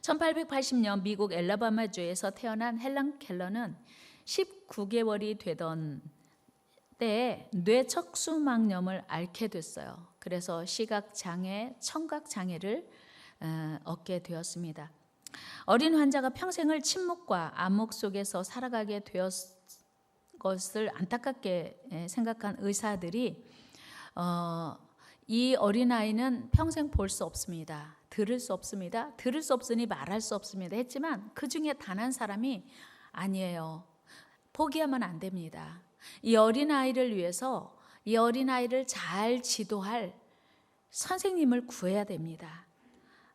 1880년 미국 엘라바마주에서 태어난 헬런 켈러는 19개월이 되던 때에 뇌척수막염을 앓게 됐어요. 그래서 시각장애, 청각장애를 얻게 되었습니다. 어린 환자가 평생을 침묵과 암묵 속에서 살아가게 되었 것을 안타깝게 생각한 의사들이 이 어린아이는 평생 볼 수 없습니다. 들을 수 없습니다. 들을 수 없으니 말할 수 없습니다. 했지만 그 중에 단 한 사람이 아니에요. 포기하면 안 됩니다. 이 어린아이를 위해서 이 어린아이를 잘 지도할 선생님을 구해야 됩니다.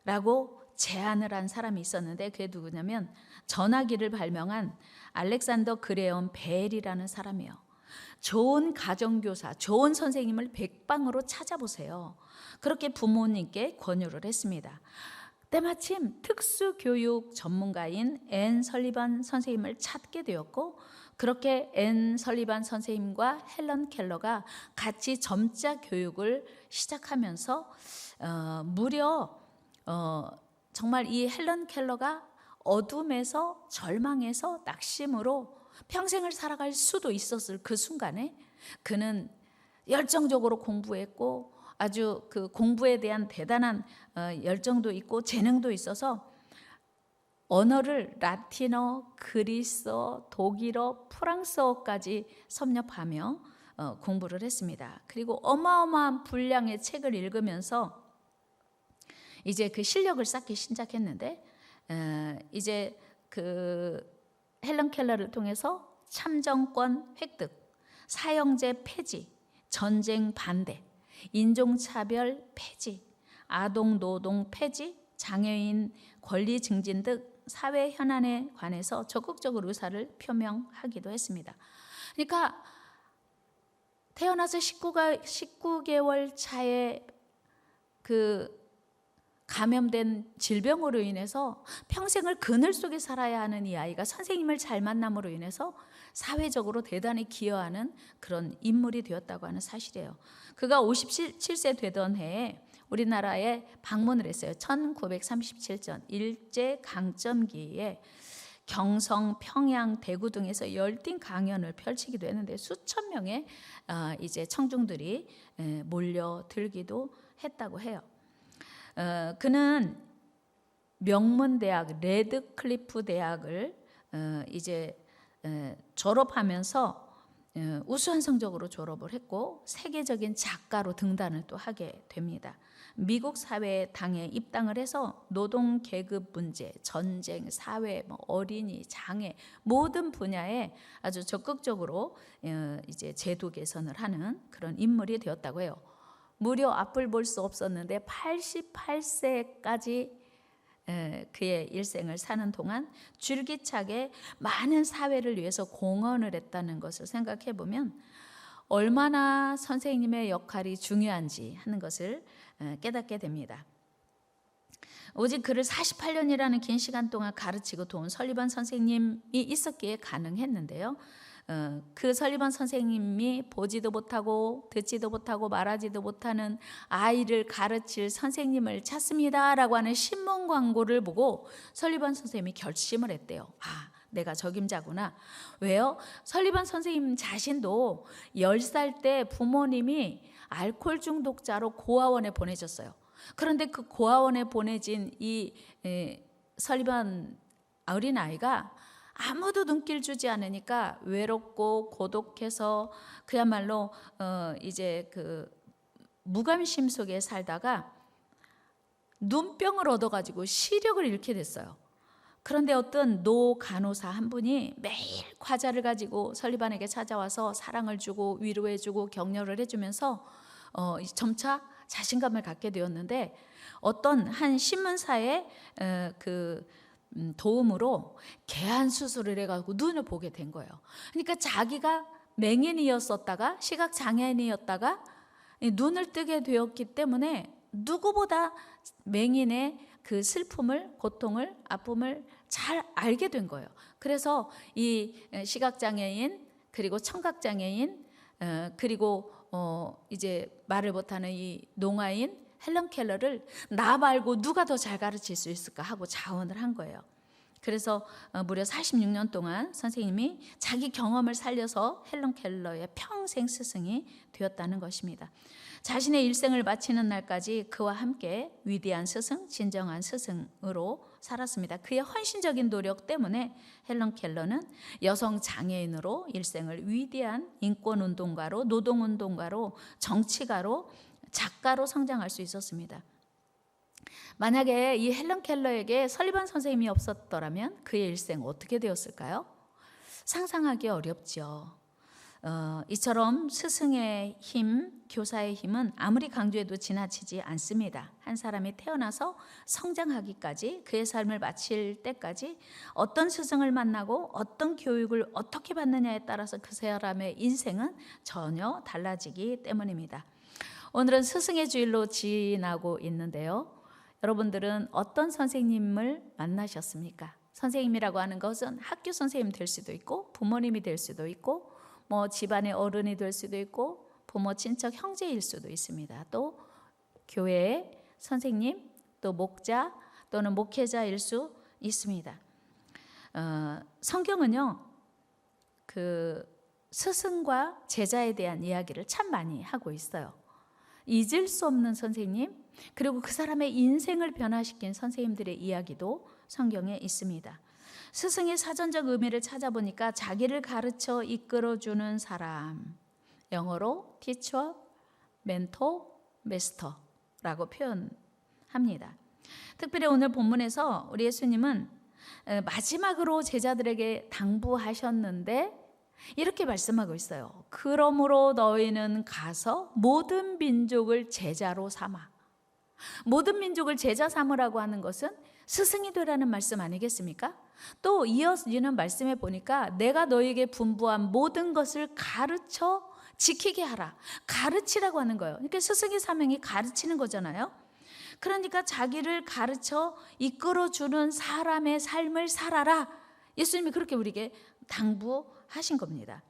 라고 제안을 한 사람이 있었는데 그게 누구냐면 전화기를 발명한 알렉산더 그레엄 벨이라는 사람이에요. 좋은 가정교사, 좋은 선생님을 백방으로 찾아보세요. 그렇게 부모님께 권유를 했습니다. 때마침 특수교육 전문가인 앤 설리반 선생님을 찾게 되었고 그렇게 앤 설리반 선생님과 헬런 켈러가 같이 점자 교육을 시작하면서 무려 정말 이 헬런 켈러가 어둠에서 절망에서 낙심으로 평생을 살아갈 수도 있었을 그 순간에 그는 열정적으로 공부했고 아주 그 공부에 대한 대단한 열정도 있고 재능도 있어서 언어를 라틴어, 그리스어, 독일어, 프랑스어까지 섭렵하며 공부를 했습니다. 그리고 어마어마한 분량의 책을 읽으면서 이제 그 실력을 쌓기 시작했는데 이제 그 헬런 켈러를 통해서 참정권 획득, 사형제 폐지, 전쟁 반대, 인종차별 폐지, 아동 노동 폐지, 장애인 권리 증진 등 사회 현안에 관해서 적극적으로 의사를 표명하기도 했습니다. 그러니까 태어나서 19개월 차에 그 감염된 질병으로 인해서 평생을 그늘 속에 살아야 하는 이 아이가 선생님을 잘 만남으로 인해서 사회적으로 대단히 기여하는 그런 인물이 되었다고 하는 사실이에요. 그가 57세 되던 해에 우리나라에 방문을 했어요. 1937년 일제강점기에 경성, 평양, 대구 등에서 열띤 강연을 펼치기도 했는데 수천 명의 이제 청중들이 몰려들기도 했다고 해요. 그는 명문대학 레드클리프 대학을 이제 졸업하면서 우수한 성적으로 졸업을 했고 세계적인 작가로 등단을 또 하게 됩니다. 미국 사회에 당에 입당을 해서 노동 계급 문제, 전쟁, 사회, 어린이, 장애 모든 분야에 아주 적극적으로 이제 제도 개선을 하는 그런 인물이 되었다고 해요. 무려 앞을 볼 수 없었는데 88세까지 그의 일생을 사는 동안 줄기차게 많은 사회를 위해서 공헌을 했다는 것을 생각해 보면 얼마나 선생님의 역할이 중요한지 하는 것을 깨닫게 됩니다. 오직 그를 48년이라는 긴 시간 동안 가르치고 도운 설리반 선생님이 있었기에 가능했는데요. 그 설리반 선생님이 보지도 못하고 듣지도 못하고 말하지도 못하는 아이를 가르칠 선생님을 찾습니다 라고 하는 신문 광고를 보고 설리반 선생님이 결심을 했대요. 내가 적임자구나. 왜요? 설리반 선생님 자신도 10살 때 부모님이 알코올 중독자로 고아원에 보내졌어요. 그런데 그 고아원에 보내진 이 설리반 어린아이가 아무도 눈길 주지 않으니까 외롭고 고독해서 그야말로 이제 그 무관심 속에 살다가 눈병을 얻어가지고 시력을 잃게 됐어요. 그런데 어떤 노 간호사 한 분이 매일 과자를 가지고 설리반에게 찾아와서 사랑을 주고 위로해주고 격려를 해주면서 점차 자신감을 갖게 되었는데 어떤 한 신문사의 그 도움으로 개안 수술을 해가지고 눈을 보게 된 거예요. 그러니까 자기가 맹인이었었다가 시각장애인이었다가 눈을 뜨게 되었기 때문에 누구보다 맹인의 그 슬픔을, 고통을, 아픔을 잘 알게 된 거예요. 그래서 이 시각장애인 그리고 청각장애인 그리고 이제 말을 못하는 이 농아인 헬런 켈러를 나 말고 누가 더 잘 가르칠 수 있을까 하고 자원을 한 거예요. 그래서 무려 46년 동안 선생님이 자기 경험을 살려서 헬런 켈러의 평생 스승이 되었다는 것입니다. 자신의 일생을 마치는 날까지 그와 함께 위대한 스승, 진정한 스승으로 살았습니다. 그의 헌신적인 노력 때문에 헬런 켈러는 여성 장애인으로 일생을 위대한 인권운동가로, 노동운동가로, 정치가로, 작가로 성장할 수 있었습니다. 만약에 이 헬런 켈러에게 설리반 선생님이 없었더라면 그의 일생 어떻게 되었을까요? 상상하기 어렵죠. 이처럼 스승의 힘, 교사의 힘은 아무리 강조해도 지나치지 않습니다. 한 사람이 태어나서 성장하기까지, 그의 삶을 마칠 때까지 어떤 스승을 만나고 어떤 교육을 어떻게 받느냐에 따라서 그 사람의 인생은 전혀 달라지기 때문입니다. 오늘은 스승의 주일로 지나고 있는데요. 여러분들은 어떤 선생님을 만나셨습니까? 선생님이라고 하는 것은 학교 선생님 될 수도 있고, 부모님이 될 수도 있고, 집안의 어른이 될 수도 있고, 부모, 친척, 형제일 수도 있습니다. 또 교회의 선생님, 또 목자 또는 목회자일 수 있습니다. 성경은요, 그 스승과 제자에 대한 이야기를 참 많이 하고 있어요. 잊을 수 없는 선생님, 그리고 그 사람의 인생을 변화시킨 선생님들의 이야기도 성경에 있습니다. 스승의 사전적 의미를 찾아보니까 자기를 가르쳐 이끌어주는 사람, 영어로 teacher, mentor, master라고 표현합니다. 특별히 오늘 본문에서 우리 예수님은 마지막으로 제자들에게 당부하셨는데 이렇게 말씀하고 있어요. 그러므로 너희는 가서 모든 민족을 제자로 삼아. 모든 민족을 제자 삼으라고 하는 것은 스승이 되라는 말씀 아니겠습니까? 또 이어지는 말씀에 보니까 내가 너희에게 분부한 모든 것을 가르쳐 지키게 하라. 가르치라고 하는 거예요. 그러니까 스승의 사명이 가르치는 거잖아요. 그러니까 자기를 가르쳐 이끌어주는 사람의 삶을 살아라. 예수님이 그렇게 우리에게 당부하신 겁니다.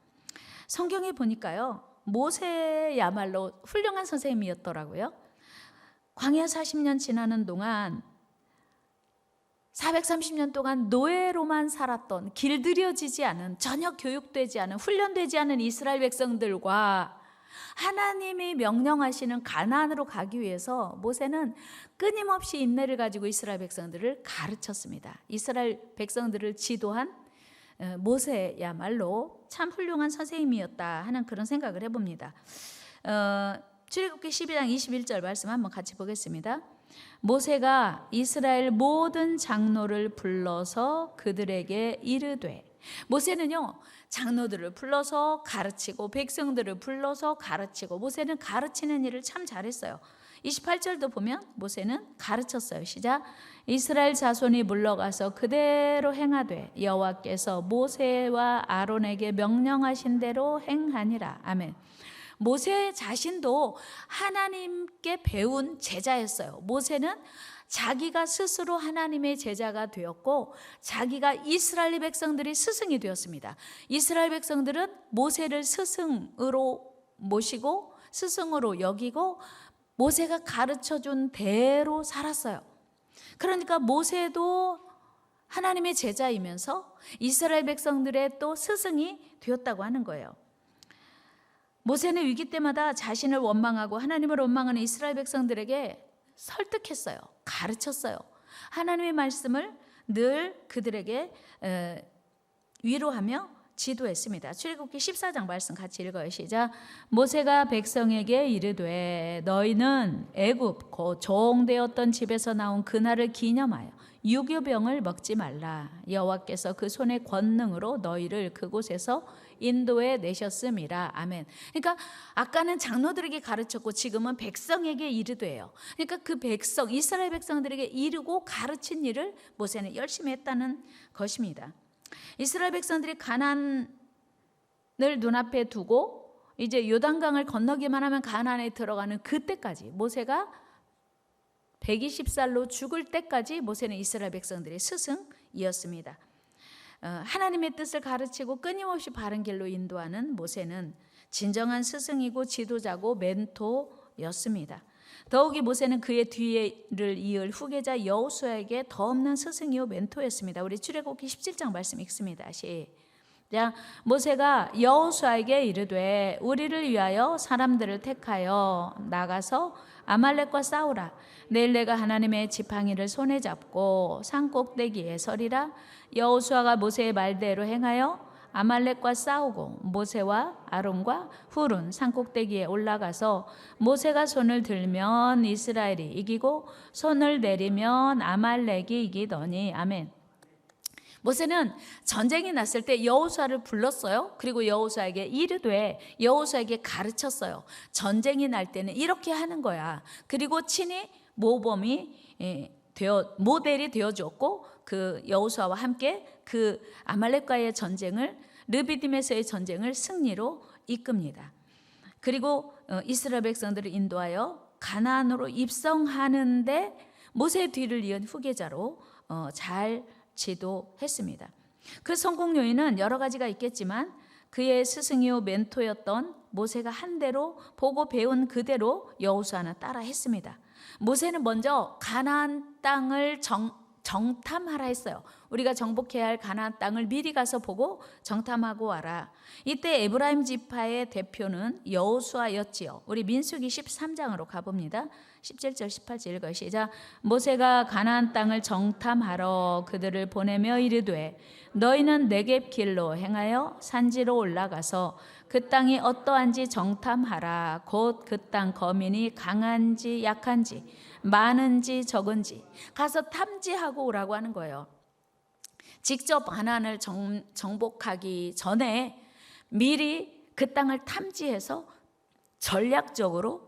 성경에 보니까요, 모세야말로 훌륭한 선생님이었더라고요. 광야 40년 지나는 동안 430년 동안 노예로만 살았던, 길들여지지 않은, 전혀 교육되지 않은, 훈련되지 않은 이스라엘 백성들과 하나님이 명령하시는 가나안으로 가기 위해서 모세는 끊임없이 인내를 가지고 이스라엘 백성들을 가르쳤습니다. 이스라엘 백성들을 지도한 모세야말로 참 훌륭한 선생님이었다 하는 그런 생각을 해봅니다. 출애굽기 12장 21절 말씀 한번 같이 보겠습니다. 모세가 이스라엘 모든 장로를 불러서 그들에게 이르되, 모세는요 장로들을 불러서 가르치고 백성들을 불러서 가르치고, 모세는 가르치는 일을 참 잘했어요. 28절도 보면 모세는 가르쳤어요. 시작. 이스라엘 자손이 물러가서 그대로 행하되 여호와께서 모세와 아론에게 명령하신 대로 행하니라. 아멘. 모세 자신도 하나님께 배운 제자였어요. 모세는 자기가 스스로 하나님의 제자가 되었고 자기가 이스라엘 백성들이 스승이 되었습니다. 이스라엘 백성들은 모세를 스승으로 모시고 스승으로 여기고 모세가 가르쳐준 대로 살았어요. 그러니까 모세도 하나님의 제자이면서 이스라엘 백성들의 또 스승이 되었다고 하는 거예요. 모세는 위기 때마다 자신을 원망하고 하나님을 원망하는 이스라엘 백성들에게 설득했어요. 가르쳤어요. 하나님의 말씀을 늘 그들에게 위로하며 지도했습니다. 출애굽기 14장 말씀 같이 읽어요. 시작. 모세가 백성에게 이르되 너희는 애굽 곧 종되었던 집에서 나온 그날을 기념하여 유교병을 먹지 말라. 여호와께서 그 손의 권능으로 너희를 그곳에서 인도해 내셨음이라. 아멘. 그러니까 아까는 장로들에게 가르쳤고 지금은 백성에게 이르되요. 그러니까 그 백성, 이스라엘 백성들에게 이르고 가르친 일을 모세는 열심히 했다는 것입니다. 이스라엘 백성들이 가나안을 눈앞에 두고 이제 요단강을 건너기만 하면 가나안에 들어가는 그때까지, 모세가 120살로 죽을 때까지 모세는 이스라엘 백성들의 스승이었습니다. 하나님의 뜻을 가르치고 끊임없이 바른 길로 인도하는 모세는 진정한 스승이고 지도자고 멘토였습니다. 더욱이 모세는 그의 뒤를 이을 후계자 여호수아에게 더 없는 스승이요 멘토였습니다. 우리 출애굽기 17장 말씀 읽습니다. 시작. 모세가 여호수아에게 이르되 우리를 위하여 사람들을 택하여 나가서 아말렉과 싸우라. 내일 내가 하나님의 지팡이를 손에 잡고 산 꼭대기에 서리라. 여호수아가 모세의 말대로 행하여 아말렉과 싸우고 모세와 아론과 훌은 산꼭대기에 올라가서 모세가 손을 들면 이스라엘이 이기고 손을 내리면 아말렉이 이기더니. 아멘. 모세는 전쟁이 났을 때 여호수아를 불렀어요. 그리고 여호수아에게 이르되 여호수아에게 가르쳤어요. 전쟁이 날 때는 이렇게 하는 거야. 그리고 친히 모범이 모델이 되어줬고 그 여호수아와 함께 그 아말렉과의 전쟁을 르비딤에서의 전쟁을 승리로 이끕니다. 그리고 이스라엘 백성들을 인도하여 가나안으로 입성하는데 모세의 뒤를 이은 후계자로 잘 지도했습니다. 그 성공 요인은 여러 가지가 있겠지만 그의 스승이요 멘토였던 모세가 한 대로 보고 배운 그대로 여호수아는 따라 했습니다. 모세는 먼저 가나안 땅을 정탐하라 했어요. 우리가 정복해야 할 가나안 땅을 미리 가서 보고 정탐하고 와라. 이때 에브라임 지파의 대표는 여호수아였지요. 우리 민수기 13장으로 가봅니다. 17절 18절 읽어요. 시작. 모세가 가나안 땅을 정탐하러 그들을 보내며 이르되 너희는 네겝 길로 행하여 산지로 올라가서 그 땅이 어떠한지 정탐하라. 곧 그 땅 거민이 강한지 약한지 많은지 적은지 가서 탐지하고 오라고 하는 거예요. 직접 가나안을 정복하기 전에 미리 그 땅을 탐지해서 전략적으로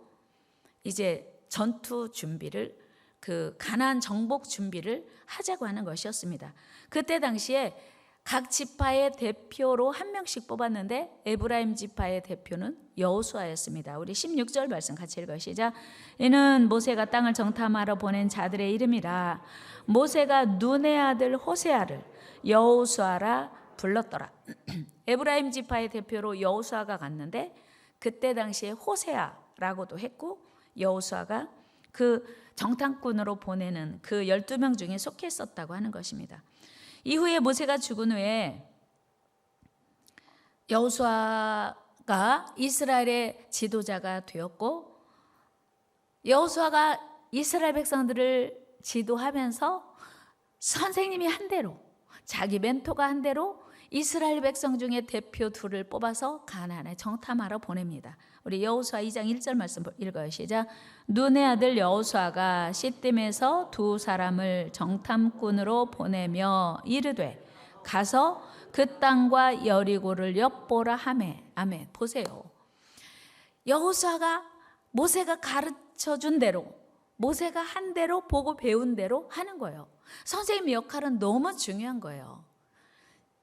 이제 전투 준비를 그 가나안 정복 준비를 하자고 하는 것이었습니다. 그때 당시에 각 지파의 대표로 한 명씩 뽑았는데 에브라임 지파의 대표는 여호수아였습니다. 우리 16절 말씀 같이 읽어요. 시작. 이는 모세가 땅을 정탐하러 보낸 자들의 이름이라. 모세가 눈의 아들 호세아를 여호수아라 불렀더라. 에브라임 지파의 대표로 여호수아가 갔는데 그때 당시에 호세아라고도 했고 여호수아가 그 정탐꾼으로 보내는 그 12명 중에 속해 있었다고 하는 것입니다. 이후에 모세가 죽은 후에 여호수아가 이스라엘의 지도자가 되었고 여호수아가 이스라엘 백성들을 지도하면서 선생님이 한 대로 자기 멘토가 한 대로 이스라엘 백성 중에 대표 둘을 뽑아서 가나안에 정탐하러 보냅니다. 우리 여호수아 2장 1절 말씀 읽어요. 시작. 눈의 아들 여호수아가 시딤에서 두 사람을 정탐꾼으로 보내며 이르되 가서 그 땅과 여리고를 엿보라 하매. 아멘. 보세요. 여호수아가 모세가 가르쳐준 대로 모세가 한 대로 보고 배운 대로 하는 거예요. 선생님의 역할은 너무 중요한 거예요.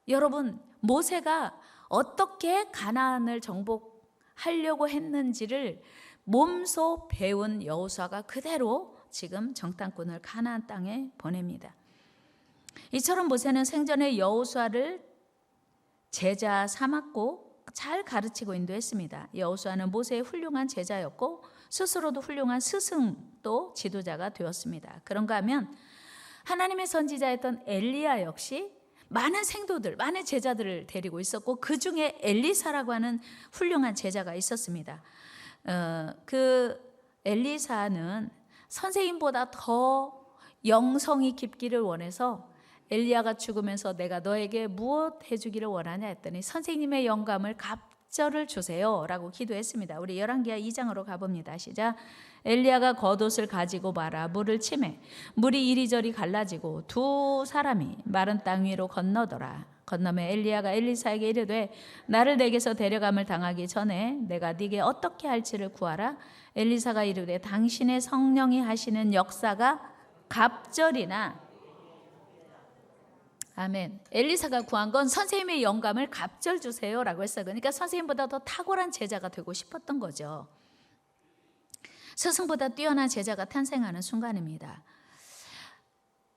여러분, 모세가 어떻게 가나안을 정복하려고 했는지를 몸소 배운 여호수아가 그대로 지금 정탐꾼을 가나안 땅에 보냅니다. 이처럼 모세는 생전에 여호수아를 제자 삼았고 잘 가르치고 인도했습니다. 여호수아는 모세의 훌륭한 제자였고 스스로도 훌륭한 스승도 지도자가 되었습니다. 그런가 하면 하나님의 선지자였던 엘리야 역시 많은 생도들, 많은 제자들을 데리고 있었고 그 중에 엘리사라고 하는 훌륭한 제자가 있었습니다. 그 엘리사는 선생님보다 더 영성이 깊기를 원해서 엘리야가 죽으면서 내가 너에게 무엇 해주기를 원하냐 했더니 선생님의 영감을 갑절을 주세요 라고 기도했습니다. 우리 열왕기하 2장으로 가봅니다. 시작. 엘리야가 겉옷을 가지고 말아 물을 치매 물이 이리저리 갈라지고 두 사람이 마른 땅 위로 건너더라. 건너매 엘리야가 엘리사에게 이르되 나를 내게서 데려감을 당하기 전에 내가 네게 어떻게 할지를 구하라. 엘리사가 이르되 당신의 성령이 하시는 역사가 갑절이나. 아멘. 엘리사가 구한 건 선생님의 영감을 갑절 주세요 라고 했어요. 그러니까 선생님보다 더 탁월한 제자가 되고 싶었던 거죠. 스승보다 뛰어난 제자가 탄생하는 순간입니다.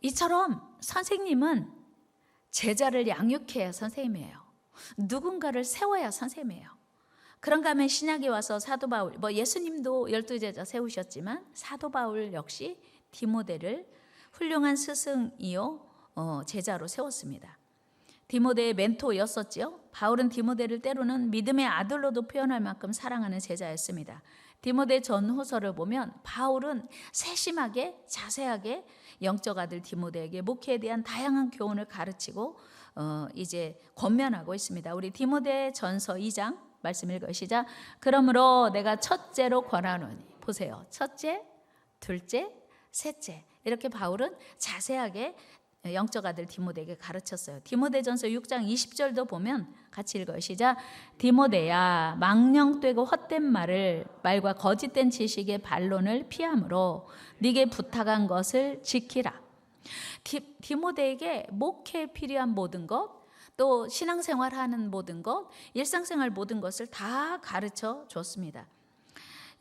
이처럼 선생님은 제자를 양육해야 선생님이에요. 누군가를 세워야 선생님이에요. 그런가 하면 신약에 와서 사도 바울, 예수님도 12제자 세우셨지만 사도 바울 역시 디모데를 훌륭한 스승이요 제자로 세웠습니다. 디모데의 멘토였었지요. 바울은 디모데를 때로는 믿음의 아들로도 표현할 만큼 사랑하는 제자였습니다. 디모데 전후서를 보면 바울은 세심하게 자세하게 영적 아들 디모데에게 목회에 대한 다양한 교훈을 가르치고 이제 권면하고 있습니다. 우리 디모데 전서 2장 말씀 읽어요. 시작. 그러므로 내가 첫째로 권하노니, 보세요. 첫째, 둘째, 셋째, 이렇게 바울은 자세하게 영적 아들 디모데에게 가르쳤어요. 디모데전서 6장 20절도 보면 같이 읽어요. 시작. 디모데야, 망령되고 헛된 말과 거짓된 지식의 반론을 피함으로 네게 부탁한 것을 지키라. 디모데에게 목회에 필요한 모든 것, 또 신앙생활하는 모든 것, 일상생활 모든 것을 다 가르쳐 줬습니다.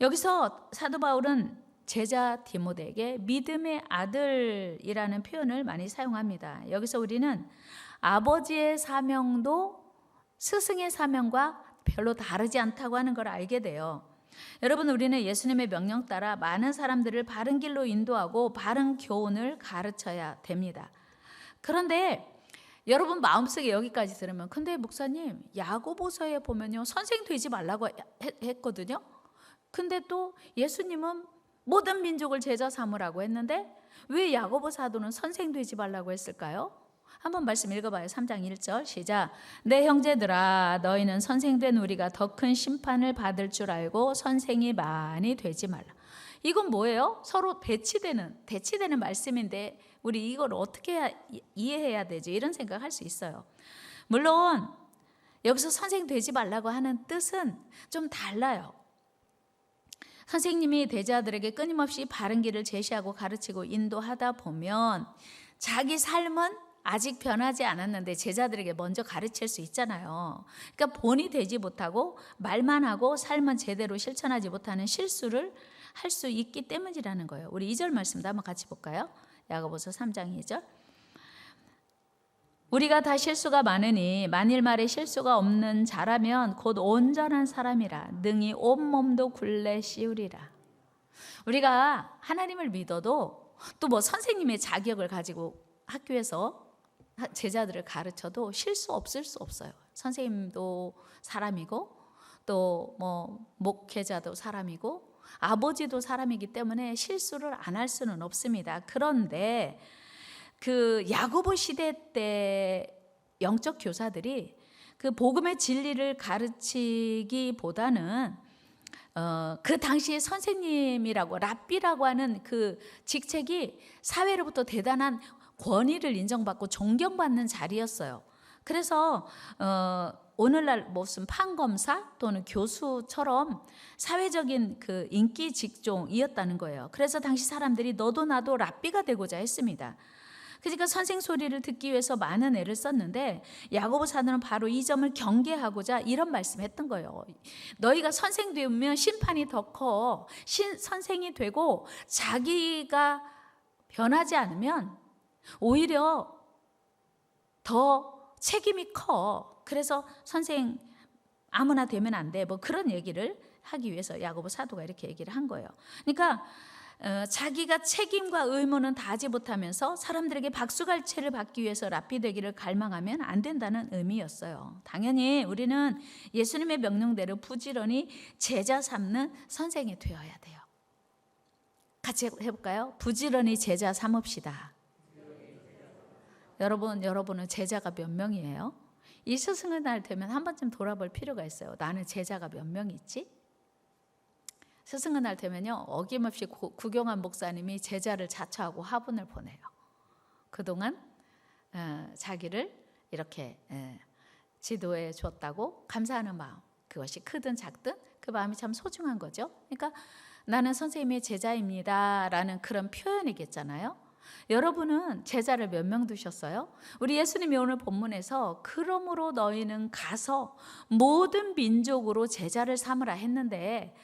여기서 사도 바울은 제자 디모데에게 믿음의 아들이라는 표현을 많이 사용합니다. 여기서 우리는 아버지의 사명도 스승의 사명과 별로 다르지 않다고 하는 걸 알게 돼요. 여러분, 우리는 예수님의 명령 따라 많은 사람들을 바른 길로 인도하고 바른 교훈을 가르쳐야 됩니다. 그런데 여러분 마음속에 여기까지 들으면, 근데 목사님 야고보서에 보면요 선생 되지 말라고 했거든요. 근데 또 예수님은 모든 민족을 제자 삼으라고 했는데 왜 야고보 사도는 선생 되지 말라고 했을까요? 한번 말씀 읽어봐요. 3장 1절 시작. 내 형제들아, 너희는 선생된 우리가 더 큰 심판을 받을 줄 알고 선생이 많이 되지 말라. 이건 뭐예요? 서로 대치되는 말씀인데 우리 이걸 어떻게 이해해야 되지? 이런 생각할 수 있어요. 물론 여기서 선생 되지 말라고 하는 뜻은 좀 달라요. 선생님이 제자들에게 끊임없이 바른 길을 제시하고 가르치고 인도하다 보면 자기 삶은 아직 변하지 않았는데 제자들에게 먼저 가르칠 수 있잖아요. 그러니까 본이 되지 못하고 말만 하고 삶은 제대로 실천하지 못하는 실수를 할 수 있기 때문이라는 거예요. 우리 2절 말씀도 한번 같이 볼까요? 야고보서 3장 2절. 우리가 다 실수가 많으니 만일 말에 실수가 없는 자라면 곧 온전한 사람이라 능히 온몸도 굴레 씌우리라. 우리가 하나님을 믿어도 또 선생님의 자격을 가지고 학교에서 제자들을 가르쳐도 실수 없을 수 없어요. 선생님도 사람이고 또 목회자도 사람이고 아버지도 사람이기 때문에 실수를 안 할 수는 없습니다. 그런데 그 야고보 시대 때 영적 교사들이 그 복음의 진리를 가르치기보다는 그 당시에 선생님이라고 랍비라고 하는 그 직책이 사회로부터 대단한 권위를 인정받고 존경받는 자리였어요. 그래서 오늘날 무슨 판검사 또는 교수처럼 사회적인 그 인기 직종이었다는 거예요. 그래서 당시 사람들이 너도 나도 랍비가 되고자 했습니다. 그러니까 선생 소리를 듣기 위해서 많은 애를 썼는데 야고보 사도는 바로 이 점을 경계하고자 이런 말씀했던 거예요. 너희가 선생 되면 심판이 더 커. 선생이 되고 자기가 변하지 않으면 오히려 더 책임이 커. 그래서 선생 아무나 되면 안 돼. 그런 얘기를 하기 위해서 야고보 사도가 이렇게 얘기를 한 거예요. 그러니까 자기가 책임과 의무는 다하지 못하면서 사람들에게 박수갈채를 받기 위해서 랍비 되기를 갈망하면 안 된다는 의미였어요. 당연히 우리는 예수님의 명령대로 부지런히 제자 삼는 선생이 되어야 돼요. 같이 해볼까요? 부지런히 제자 삼읍시다. 여러분은 제자가 몇 명이에요? 이 스승의 날 되면 한 번쯤 돌아볼 필요가 있어요. 나는 제자가 몇 명 있지? 스승의 날 되면요 어김없이 구경한 목사님이 제자를 자처하고 화분을 보내요. 그동안 자기를 이렇게 지도해 줬다고 감사하는 마음, 그것이 크든 작든 그 마음이 참 소중한 거죠. 그러니까 나는 선생님의 제자입니다 라는 그런 표현이겠잖아요. 여러분은 제자를 몇 명 두셨어요? 우리 예수님이 오늘 본문에서 그러므로 너희는 가서 모든 민족으로 제자를 삼으라 했는데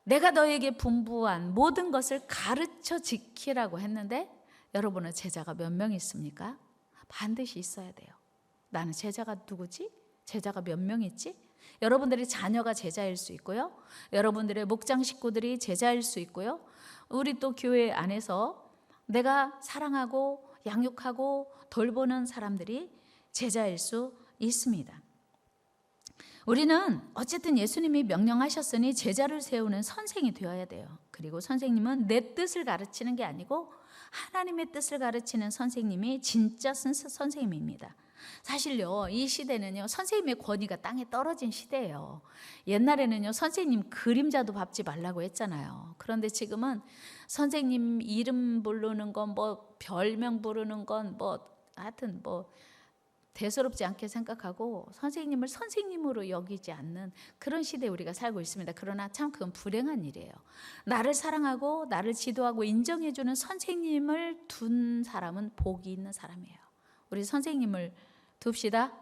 내가 너에게 분부한 모든 것을 가르쳐 지키라고 했는데 여러분은 제자가 몇 명 있습니까? 반드시 있어야 돼요. 나는 제자가 누구지? 제자가 몇 명 있지? 여러분들의 자녀가 제자일 수 있고요. 여러분들의 목장 식구들이 제자일 수 있고요. 우리 또 교회 안에서 내가 사랑하고 양육하고 돌보는 사람들이 제자일 수 있습니다. 우리는 어쨌든 예수님이 명령하셨으니 제자를 세우는 선생이 되어야 돼요. 그리고 선생님은 내 뜻을 가르치는 게 아니고 하나님의 뜻을 가르치는 선생님이 진짜 선생님입니다. 사실요, 이 시대는요, 선생님의 권위가 땅에 떨어진 시대예요. 옛날에는요, 선생님 그림자도 밟지 말라고 했잖아요. 그런데 지금은 선생님 이름 부르는 건 뭐 별명 부르는 건 뭐 하여튼 뭐 대수롭지 않게 생각하고 선생님을 선생님으로 여기지 않는 그런 시대에 우리가 살고 있습니다. 그러나 참 그건 불행한 일이에요. 나를 사랑하고 나를 지도하고 인정해주는 선생님을 둔 사람은 복이 있는 사람이에요. 우리 선생님을 둡시다.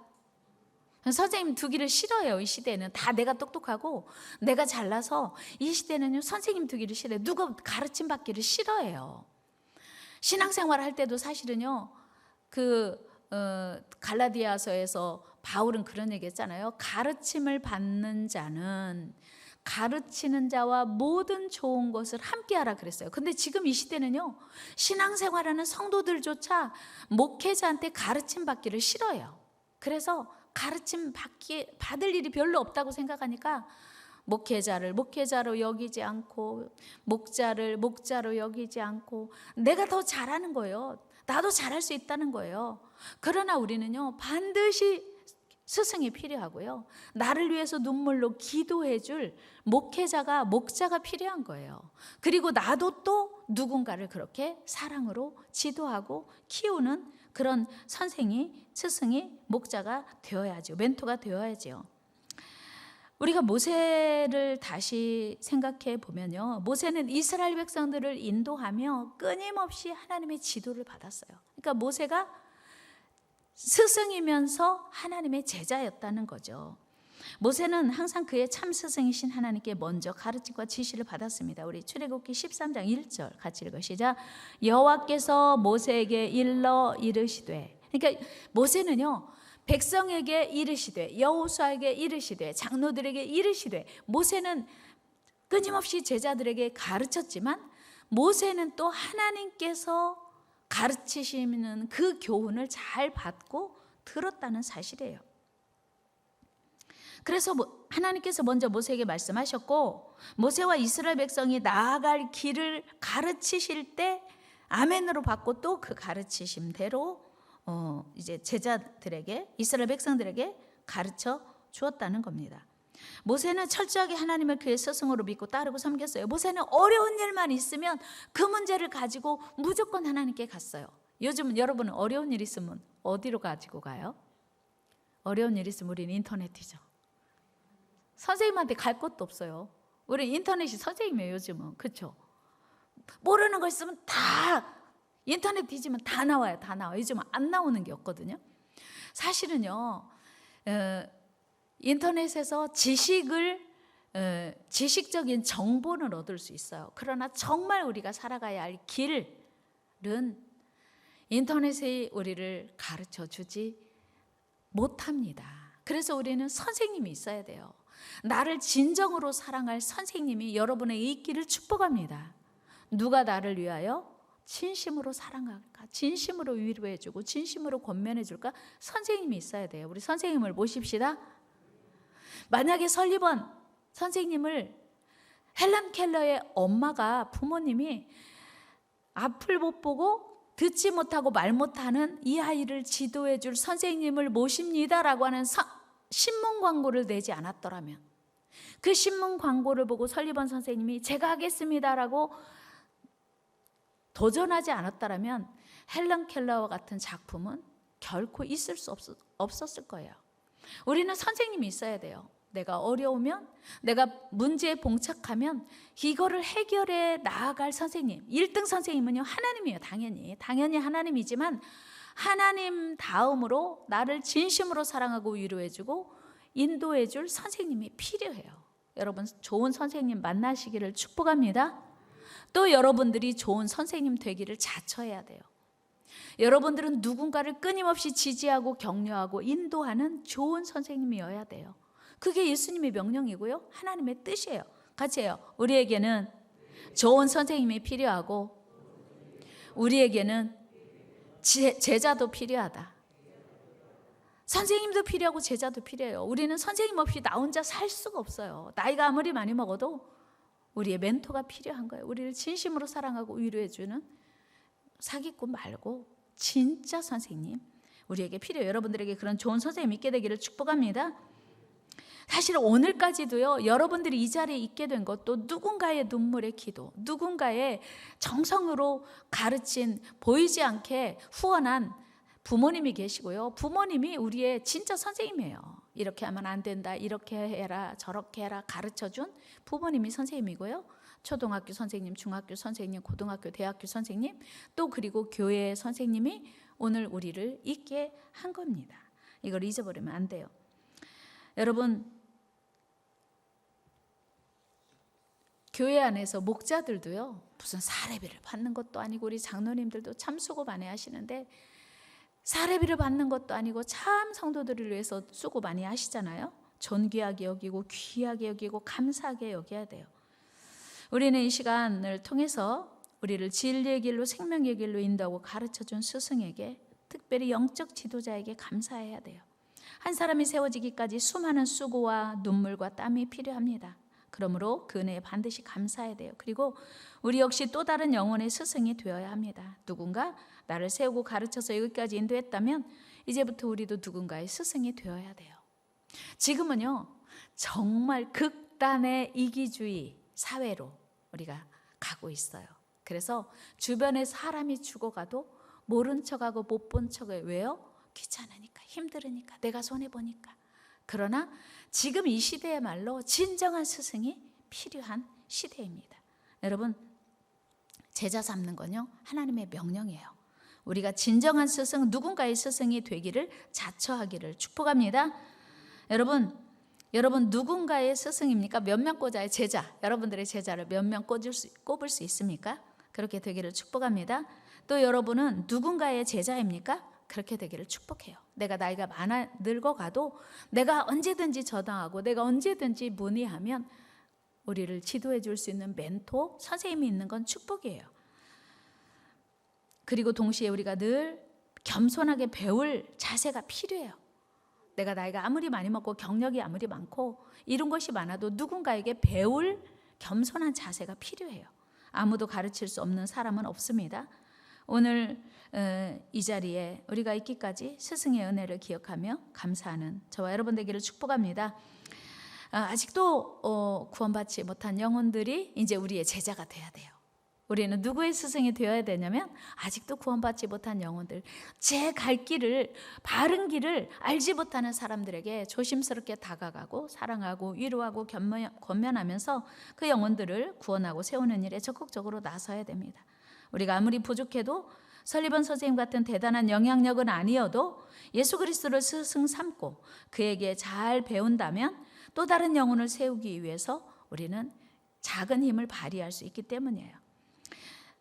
선생님 두기를 싫어해요. 이 시대는 다 내가 똑똑하고 내가 잘나서 이 시대는요, 선생님 두기를 싫어해요. 누가 가르침 받기를 싫어해요. 신앙생활 할 때도 사실은요, 갈라디아서에서 바울은 그런 얘기 했잖아요. 가르침을 받는 자는 가르치는 자와 모든 좋은 것을 함께하라 그랬어요. 근데 지금 이 시대는요, 신앙생활하는 성도들조차 목회자한테 가르침 받기를 싫어해요. 그래서 가르침 받을 일이 별로 없다고 생각하니까 목회자를 목회자로 여기지 않고 목자를 목자로 여기지 않고 내가 더 잘하는 거예요. 나도 잘할 수 있다는 거예요. 그러나 우리는요, 반드시 스승이 필요하고요, 나를 위해서 눈물로 기도해 줄 목회자가 목자가 필요한 거예요. 그리고 나도 또 누군가를 그렇게 사랑으로 지도하고 키우는 그런 선생이, 스승이, 목자가 되어야죠. 멘토가 되어야죠. 우리가 모세를 다시 생각해 보면요, 모세는 이스라엘 백성들을 인도하며 끊임없이 하나님의 지도를 받았어요. 그러니까 모세가 스승이면서 하나님의 제자였다는 거죠. 모세는 항상 그의 참 스승이신 하나님께 먼저 가르침과 지시를 받았습니다. 우리 출애굽기 13장 1절 같이 읽으시자. 여호와께서 모세에게 일러 이르시되, 그러니까 모세는요, 백성에게 이르시되, 여호수아에게 이르시되, 장로들에게 이르시되, 모세는 끊임없이 제자들에게 가르쳤지만 모세는 또 하나님께서 가르치시는 그 교훈을 잘 받고 들었다는 사실이에요. 그래서 하나님께서 먼저 모세에게 말씀하셨고, 모세와 이스라엘 백성이 나아갈 길을 가르치실 때 아멘으로 받고 또 그 가르치심대로 이제 제자들에게, 이스라엘 백성들에게 가르쳐 주었다는 겁니다. 모세는 철저하게 하나님을 그의 스승으로 믿고 따르고 섬겼어요. 모세는 어려운 일만 있으면 그 문제를 가지고 무조건 하나님께 갔어요. 요즘 여러분은 어려운 일 있으면 어디로 가지고 가요? 어려운 일 있으면 우리는 인터넷이죠. 선생님한테 갈 것도 없어요. 우리 인터넷이 선생님이에요, 요즘은. 그렇죠? 모르는 거 있으면 다 인터넷 뒤지면 다 나와요. 다 나와요. 요즘은 안 나오는 게 없거든요. 사실은요, 인터넷에서 지식적인 정보는 얻을 수 있어요. 그러나 정말 우리가 살아가야 할 길은 인터넷이 우리를 가르쳐 주지 못합니다. 그래서 우리는 선생님이 있어야 돼요. 나를 진정으로 사랑할 선생님이 여러분의 있기를 축복합니다. 누가 나를 위하여 진심으로 사랑할까? 진심으로 위로해주고 진심으로 권면해줄까? 선생님이 있어야 돼요. 우리 선생님을 모십시다. 만약에 설리번 선생님을, 헬런 켈러의 엄마가, 부모님이 앞을 못 보고 듣지 못하고 말 못하는 이 아이를 지도해 줄 선생님을 모십니다라고 하는 신문 광고를 내지 않았더라면, 그 신문 광고를 보고 설리번 선생님이 제가 하겠습니다라고 도전하지 않았더라면 헬런 켈러와 같은 작품은 결코 있을 수 없었을 거예요. 우리는 선생님이 있어야 돼요. 내가 어려우면, 내가 문제에 봉착하면 이거를 해결해 나아갈 선생님. 1등 선생님은요, 하나님이에요. 당연히 하나님이지만 하나님 다음으로 나를 진심으로 사랑하고 위로해주고 인도해줄 선생님이 필요해요. 여러분, 좋은 선생님 만나시기를 축복합니다. 또 여러분들이 좋은 선생님 되기를 자처해야 돼요. 여러분들은 누군가를 끊임없이 지지하고 격려하고 인도하는 좋은 선생님이어야 돼요. 그게 예수님의 명령이고요. 하나님의 뜻이에요. 같이 해요. 우리에게는 좋은 선생님이 필요하고 우리에게는 제자도 필요하다. 선생님도 필요하고 제자도 필요해요. 우리는 선생님 없이 나 혼자 살 수가 없어요. 나이가 아무리 많이 먹어도 우리의 멘토가 필요한 거예요. 우리를 진심으로 사랑하고 위로해주는 사기꾼 말고 진짜 선생님 우리에게 필요해요. 여러분들에게 그런 좋은 선생님 있게 되기를 축복합니다. 사실 오늘까지도요, 여러분들이 이 자리에 있게 된 것도 누군가의 눈물의 기도, 누군가의 정성으로 가르친 보이지 않게 후원한 부모님이 계시고요. 부모님이 우리의 진짜 선생님이에요. 이렇게 하면 안 된다, 이렇게 해라, 저렇게 해라 가르쳐준 부모님이 선생님이고요. 초등학교 선생님, 중학교 선생님, 고등학교, 대학교 선생님, 또 그리고 교회 선생님이 오늘 우리를 있게 한 겁니다. 이걸 잊어버리면 안 돼요. 여러분, 교회 안에서 목자들도요, 무슨 사례비를 받는 것도 아니고 우리 장로님들도 참 수고 많이 하시는데 사례비를 받는 것도 아니고 참 성도들을 위해서 수고 많이 하시잖아요. 존귀하게 여기고 귀하게 여기고 감사하게 여겨야 돼요. 우리는 이 시간을 통해서 우리를 진리의 길로 생명의 길로 인도하고 가르쳐준 스승에게, 특별히 영적 지도자에게 감사해야 돼요. 한 사람이 세워지기까지 수많은 수고와 눈물과 땀이 필요합니다. 그러므로 그 은혜에 반드시 감사해야 돼요. 그리고 우리 역시 또 다른 영혼의 스승이 되어야 합니다. 누군가 나를 세우고 가르쳐서 여기까지 인도했다면 이제부터 우리도 누군가의 스승이 되어야 돼요. 지금은요, 정말 극단의 이기주의 사회로 우리가 가고 있어요. 그래서 주변에 사람이 죽어가도 모른 척하고 못 본 척을, 왜요? 귀찮으니까, 힘들으니까, 내가 손해보니까. 그러나 지금 이 시대야말로 진정한 스승이 필요한 시대입니다. 여러분, 제자 삼는 건요, 하나님의 명령이에요. 우리가 진정한 스승, 누군가의 스승이 되기를 자처하기를 축복합니다. 여러분 누군가의 스승입니까? 몇 명 꽂아요? 제자. 여러분들의 제자를 몇 명 꼽을 수 있습니까? 그렇게 되기를 축복합니다. 또 여러분은 누군가의 제자입니까? 그렇게 되기를 축복해요. 내가 나이가 많아 늙어가도 내가 언제든지 저당하고 내가 언제든지 문의하면 우리를 지도해 줄 수 있는 멘토, 선생님이 있는 건 축복이에요. 그리고 동시에 우리가 늘 겸손하게 배울 자세가 필요해요. 내가 나이가 아무리 많이 먹고 경력이 아무리 많고 이런 것이 많아도 누군가에게 배울 겸손한 자세가 필요해요. 아무도 가르칠 수 없는 사람은 없습니다. 오늘 이 자리에 우리가 있기까지 스승의 은혜를 기억하며 감사하는 저와 여러분 되기를 축복합니다. 아직도 구원받지 못한 영혼들이 이제 우리의 제자가 돼야 돼요. 우리는 누구의 스승이 되어야 되냐면 아직도 구원받지 못한 영혼들, 제 갈 길을, 바른 길을 알지 못하는 사람들에게 조심스럽게 다가가고 사랑하고 위로하고 권면하면서 그 영혼들을 구원하고 세우는 일에 적극적으로 나서야 됩니다. 우리가 아무리 부족해도 설리번 선생님 같은 대단한 영향력은 아니어도 예수 그리스도를 스승 삼고 그에게 잘 배운다면 또 다른 영혼을 세우기 위해서 우리는 작은 힘을 발휘할 수 있기 때문이에요.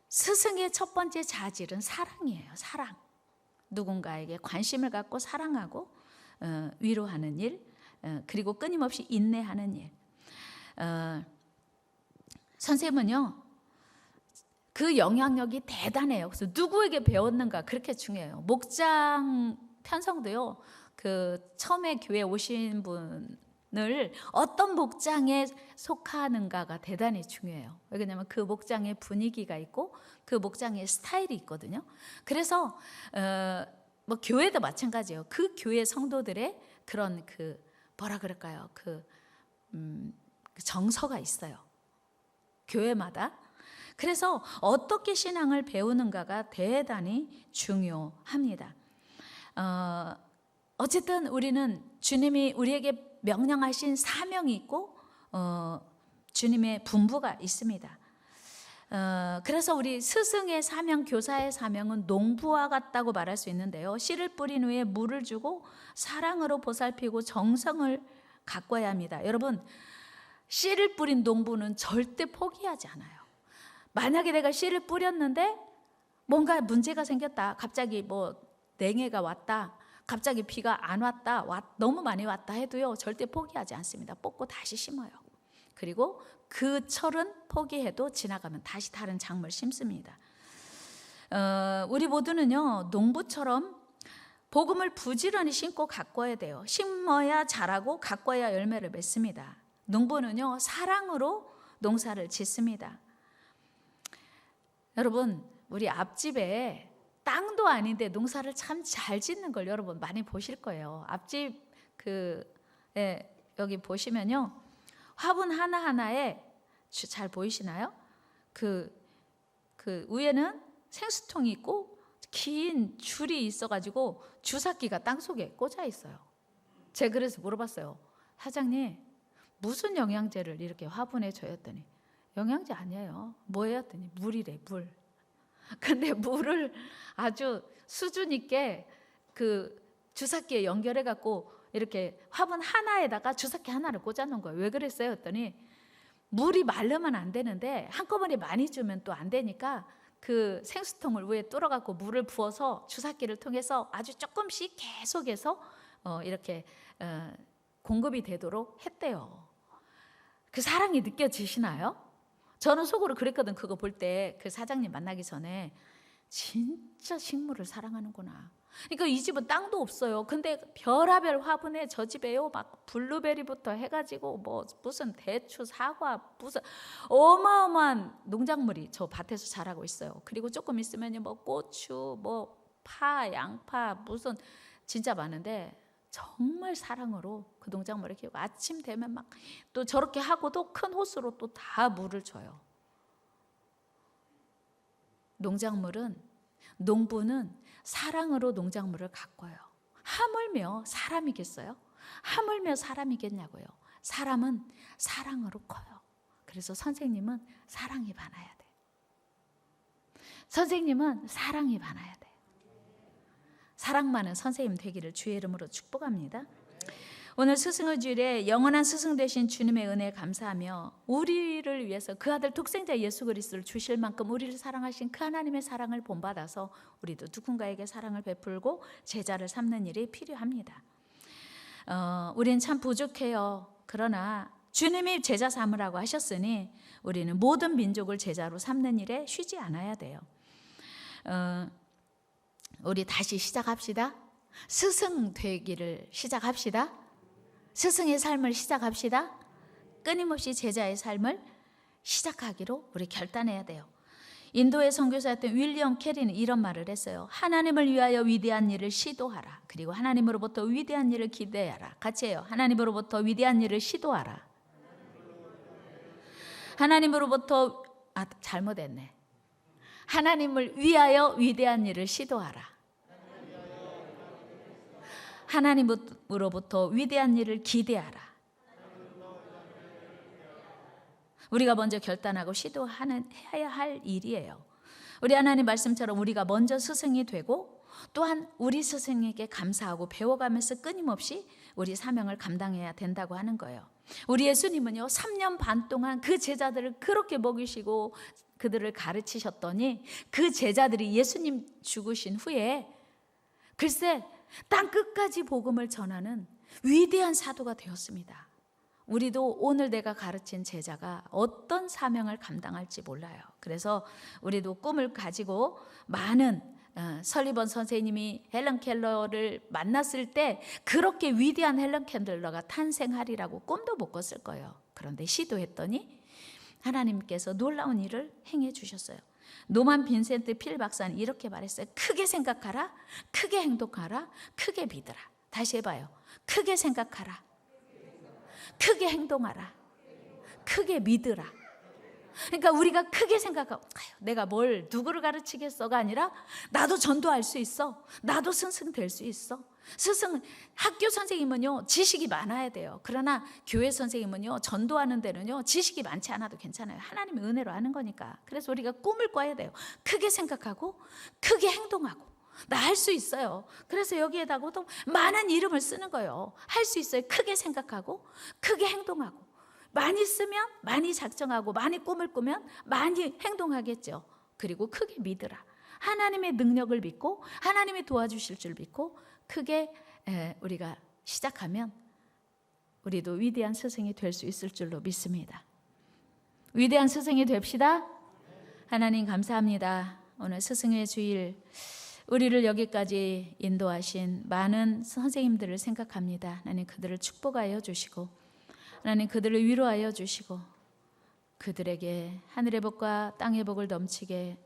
스승의 첫 번째 자질은 사랑이에요. 사랑. 누군가에게 관심을 갖고 사랑하고 위로하는 일, 그리고 끊임없이 인내하는 일. 선생님은요, 그 영향력이 대단해요. 그래서 누구에게 배웠는가 그렇게 중요해요. 목장 편성도요, 그 처음에 교회 오신 분을 어떤 목장에 속하는가가 대단히 중요해요. 왜냐하면 그 목장의 분위기가 있고 그 목장의 스타일이 있거든요. 그래서 뭐 교회도 마찬가지예요. 그 교회 성도들의 그런 그 뭐라 그럴까요? 그 정서가 있어요. 교회마다. 그래서 어떻게 신앙을 배우는가가 대단히 중요합니다. 어쨌든 우리는 주님이 우리에게 명령하신 사명이 있고 주님의 분부가 있습니다. 그래서 우리 스승의 사명, 교사의 사명은 농부와 같다고 말할 수 있는데요. 씨를 뿌린 후에 물을 주고 사랑으로 보살피고 정성을 가꿔야 합니다. 여러분, 씨를 뿌린 농부는 절대 포기하지 않아요. 만약에 내가 씨를 뿌렸는데 뭔가 문제가 생겼다, 갑자기 뭐 냉해가 왔다, 갑자기 비가 안 왔다, 너무 많이 왔다 해도요, 절대 포기하지 않습니다. 뽑고 다시 심어요. 그리고 그 철은 포기해도 지나가면 다시 다른 작물 심습니다. 우리 모두는요, 농부처럼 복음을 부지런히 심고 가꿔야 돼요. 심어야 자라고 가꿔야 열매를 맺습니다. 농부는요, 사랑으로 농사를 짓습니다. 여러분, 우리 앞집에 땅도 아닌데 농사를 참 잘 짓는 걸 여러분 많이 보실 거예요. 앞집 여기 보시면요, 화분 하나하나에 잘 보이시나요? 그 위에는 생수통이 있고 긴 줄이 있어가지고 주사기가 땅속에 꽂아 있어요. 제가 그래서 물어봤어요. 사장님, 무슨 영양제를 이렇게 화분에 줘야 했더니 영양제 아니에요. 뭐예요? 했더니 물이래, 물. 근데 물을 아주 수준 있게 그 주사기에 연결해 갖고 이렇게 화분 하나에다가 주사기 하나를 꽂아 놓은 거예요. 왜 그랬어요? 했더니 물이 마르면 안 되는데 한꺼번에 많이 주면 또 안 되니까 그 생수통을 위에 뚫어 갖고 물을 부어서 주사기를 통해서 아주 조금씩 계속해서 이렇게 공급이 되도록 했대요. 그 사랑이 느껴지시나요? 저는 속으로 그랬거든. 그거 볼 때 그 사장님 만나기 전에 진짜 식물을 사랑하는구나. 그러니까 이 집은 땅도 없어요. 근데 별하별 화분에 저 집에요, 막 블루베리부터 해가지고 뭐 무슨 대추, 사과, 무슨 어마어마한 농작물이 저 밭에서 자라고 있어요. 그리고 조금 있으면요, 뭐 고추, 뭐 파, 양파, 무슨 진짜 많은데 정말 사랑으로 그 농작물을 키우고 아침 되면 막 또 저렇게 하고도 큰 호스로 또 다 물을 줘요. 농부는 사랑으로 농작물을 가꿔요. 하물며 사람이겠어요? 하물며 사람이겠냐고요. 사람은 사랑으로 커요. 그래서 선생님은 사랑이 많아야 돼. 선생님은 사랑이 많아야 돼. 사랑 많은 선생님 되기를 주의 이름으로 축복합니다. 오늘 스승의 주일에 영원한 스승 되신 주님의 은혜에 감사하며 우리를 위해서 그 아들 독생자 예수 그리스도를 주실 만큼 우리를 사랑하신 그 하나님의 사랑을 본받아서 우리도 누군가에게 사랑을 베풀고 제자를 삼는 일이 필요합니다. 우리는 참 부족해요. 그러나 주님이 제자 삼으라고 하셨으니 우리는 모든 민족을 제자로 삼는 일에 쉬지 않아야 돼요. 우리 다시 시작합시다. 스승 되기를 시작합시다. 스승의 삶을 시작합시다. 끊임없이 제자의 삶을 시작하기로 우리 결단해야 돼요. 인도의 선교사였던 윌리엄 캐리는 이런 말을 했어요. 하나님을 위하여 위대한 일을 시도하라. 그리고 하나님으로부터 위대한 일을 기대하라. 같이 해요. 하나님으로부터 위대한 일을 시도하라. 하나님으로부터 잘못했네. 하나님을 위하여 위대한 일을 시도하라. 하나님으로부터 위대한 일을 기대하라. 우리가 먼저 결단하고 해야 할 일이에요. 우리 하나님 말씀처럼 우리가 먼저 스승이 되고 또한 우리 스승에게 감사하고 배워가면서 끊임없이 우리 사명을 감당해야 된다고 하는 거예요. 우리 예수님은요, 3년 반 동안 그 제자들을 그렇게 먹이시고 그들을 가르치셨더니 그 제자들이 예수님 죽으신 후에 글쎄 땅 끝까지 복음을 전하는 위대한 사도가 되었습니다. 우리도 오늘 내가 가르친 제자가 어떤 사명을 감당할지 몰라요. 그래서 우리도 꿈을 가지고 많은 설리번 선생님이 헬런 켈러를 만났을 때 그렇게 위대한 헬런 켈러가 탄생하리라고 꿈도 못 꿨을 거예요. 그런데 시도했더니 하나님께서 놀라운 일을 행해 주셨어요. 노만 빈센트 필 박사는 이렇게 말했어요. 크게 생각하라, 크게 행동하라, 크게 믿으라. 다시 해봐요. 크게 생각하라, 크게 행동하라, 크게 믿으라. 그러니까 우리가 크게 생각하고 내가 누구를 가르치겠어가 아니라 나도 전도할 수 있어, 나도 스승 될 수 있어. 학교 선생님은요 지식이 많아야 돼요. 그러나 교회 선생님은요 전도하는 데는요 지식이 많지 않아도 괜찮아요. 하나님의 은혜로 하는 거니까. 그래서 우리가 꿈을 꿔야 돼요. 크게 생각하고 크게 행동하고 나 할 수 있어요. 그래서 여기에다가도 많은 이름을 쓰는 거예요. 할 수 있어요. 크게 생각하고 크게 행동하고 많이 쓰면 많이 작정하고 많이 꿈을 꾸면 많이 행동하겠죠. 그리고 크게 믿으라. 하나님의 능력을 믿고 하나님이 도와주실 줄 믿고 크게 우리가 시작하면 우리도 위대한 스승이 될 수 있을 줄로 믿습니다. 위대한 스승이 됩시다. 하나님 감사합니다. 오늘 스승의 주일 우리를 여기까지 인도하신 많은 선생님들을 생각합니다. 하나님 그들을 축복하여 주시고 하나님 그들을 위로하여 주시고 그들에게 하늘의 복과 땅의 복을 넘치게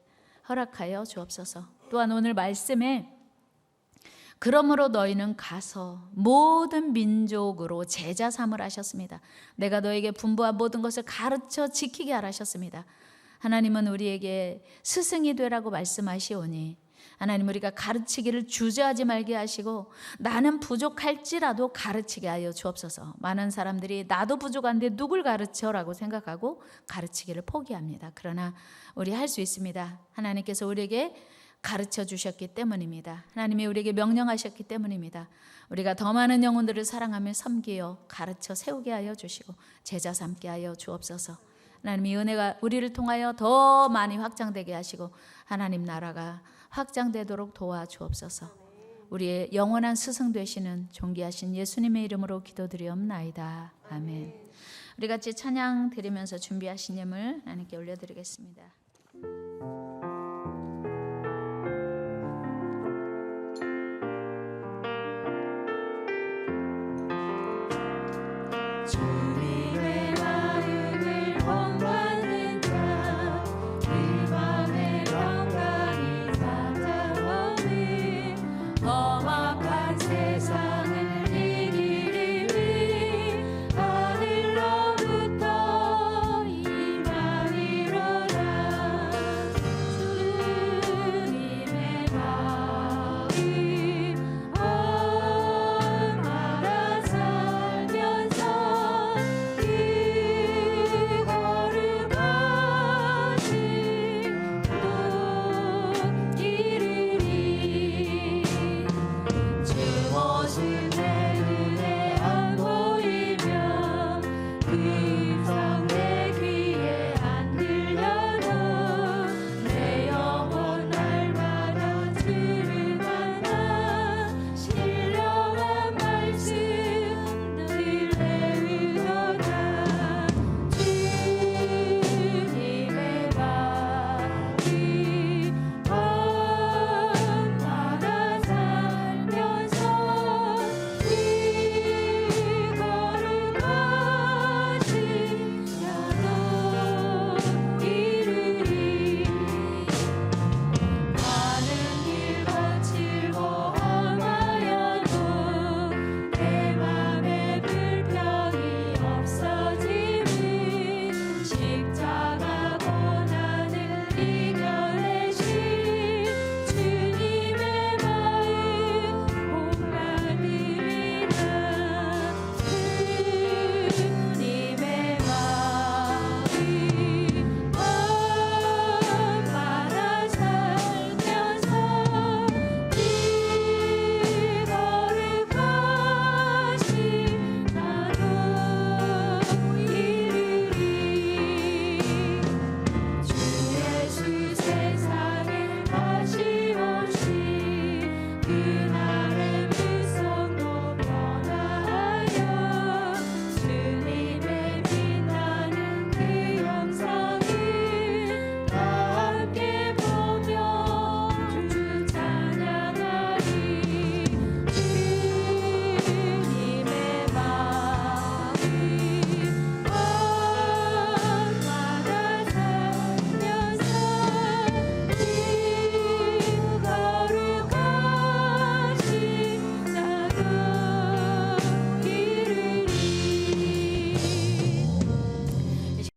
허락하여 주옵소서. 또한 오늘 말씀에 그러므로 너희는 가서 모든 민족으로 제자 삼으라 하셨습니다. 내가 너에게 분부한 모든 것을 가르쳐 지키게 하라 하셨습니다. 하나님은 우리에게 스승이 되라고 말씀하시오니 하나님 우리가 가르치기를 주저하지 말게 하시고 나는 부족할지라도 가르치게 하여 주옵소서. 많은 사람들이 나도 부족한데 누굴 가르쳐라고 생각하고 가르치기를 포기합니다. 그러나 우리 할 수 있습니다. 하나님께서 우리에게 가르쳐 주셨기 때문입니다. 하나님이 우리에게 명령하셨기 때문입니다. 우리가 더 많은 영혼들을 사랑하며 섬기어 가르쳐 세우게 하여 주시고 제자 삼게 하여 주옵소서. 하나님이 은혜가 우리를 통하여 더 많이 확장되게 하시고 하나님 나라가 확장되도록 도와주옵소서. 우리의 영원한 스승 되시는 존귀하신 예수님의 이름으로 기도드리옵나이다. 아멘. 우리 같이 찬양 드리면서 준비하신 예물 하나님께 올려드리겠습니다. 주님의 마음을 본받는 자, 그 맘에 평강이 찾아오니 험악한 세상